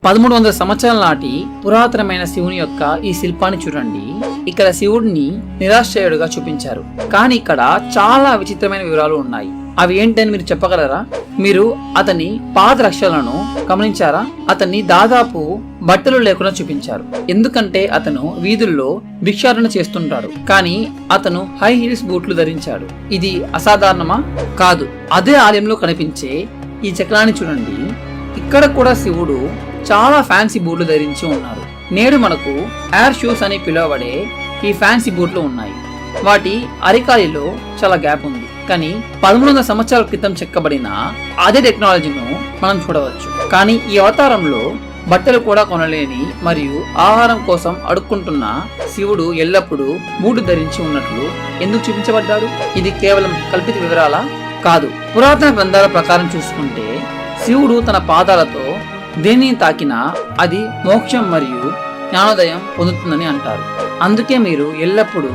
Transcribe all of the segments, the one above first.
1300 సంవత్సరాల నాటి పురాతనమైన శివుని యొక్క ఈ శిల్పాన్ని చూడండి. ఇక్కడ శివుడిని నిరాశ్రయుడుగా చూపించారు. కానీ ఇక్కడ చాలా విచిత్రమైన వివరాలు ఉన్నాయి. అవి ఏంటని మీరు చెప్పగలరా? మీరు అతని పాదరక్షలను గమనించారా? అతన్ని దాదాపు బట్టలు లేకుండా చూపించారు. ఎందుకంటే అతను వీధుల్లో భిక్షాటన చేస్తుంటాడు. కానీ అతను హై హీల్స్ బూట్లు ధరించాడు. ఇది అసాధారణమా? కాదు. అదే ఆలయంలో కనిపించే ఈ చక్రాన్ని చూడండి. ఇక్కడ కూడా శివుడు చాలా ఫ్యాన్సీ బూట్లు ధరించి ఉన్నారు. నేడు మనకు ఎయిర్ షూస్ అని పిలువబడే ఈ ఫ్యాన్సీ బూట్లు ఉన్నాయి. వాటి అరికాలిలో చాలా గ్యాప్ ఉంది. కానీ 1300 సంవత్సరాల క్రితం చెక్కబడిన అదే టెక్నాలజీను మనం చూడవచ్చు. కానీ ఈ అవతారంలో బట్టలు కూడా కొనలేని మరియు ఆహారం కోసం అడుక్కుంటున్న శివుడు ఎల్లప్పుడూ బూట్లు ధరించి ఉన్నట్లు ఎందుకు చూపించబడ్డాడు? ఇది కేవలం కల్పిత వివరాలా? కాదు. పురాతన గ్రంథాల ప్రకారం చూసుకుంటే శివుడు తన పాదాలతో దేనిని తాకినా అది మోక్షం మరియు జ్ఞానోదయం పొందుతుందని అంటారు. అందుకే మీరు ఎల్లప్పుడూ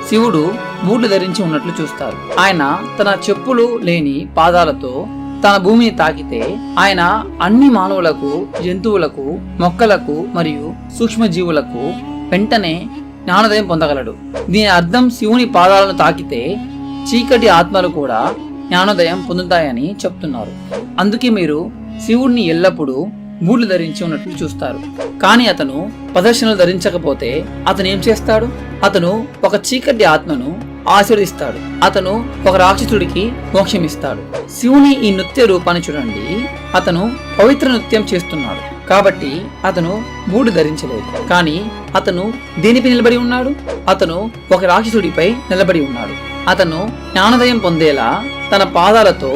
శివుడు బూట్లు ధరించి ఉన్నట్లు చూస్తారు. ఆయన తన చెప్పులు లేని పాదాలతో తన భూమిని తాకితే ఆయన అన్ని మానవులకు, జంతువులకు, మొక్కలకు మరియు సూక్ష్మజీవులకు వెంటనే జ్ఞానోదయం పొందగలడు. దీని అర్థం శివుని పాదాలను తాకితే చీకటి ఆత్మలు కూడా జ్ఞానోదయం పొందుతాయని చెప్తున్నారు. అందుకే మీరు శివుడిని ఎల్లప్పుడూ బూట్లు ధరించి ఉన్నట్లు చూస్తారు. కానీ అతను ప్రదర్శనలు ధరించకపోతే అతను ఏం చేస్తాడు? అతను ఒక చీకటి ఆత్మను ఆశీర్వదిస్తాడు. అతను ఒక రాక్షసుడికి మోక్షం ఇస్తాడు. శివుని ఈ నృత్య రూపాన్ని చూడండి. అతను పవిత్ర నృత్యం చేస్తున్నాడు కాబట్టి అతను బూట్లు ధరించలేదు. కానీ అతను దేనిపై నిలబడి ఉన్నాడు? అతను ఒక రాక్షసుడిపై నిలబడి ఉన్నాడు. అతను జ్ఞానోదయం పొందేలా తన పాదాలతో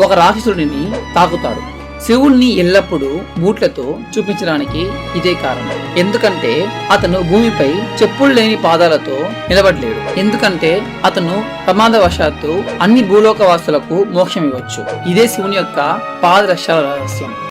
ఒక రాక్షసుడిని తాకుతాడు. శివుణ్ణి ఎల్లప్పుడూ బూట్లతో చూపించడానికి ఇదే కారణం. ఎందుకంటే అతను భూమిపై చెప్పులు లేని పాదాలతో నిలబడలేడు. ఎందుకంటే అతను ప్రమాదవశాత్తు అన్ని భూలోకవాసులకు మోక్షం ఇవ్వచ్చు. ఇదే శివుని యొక్క పాదరక్షల రహస్యం.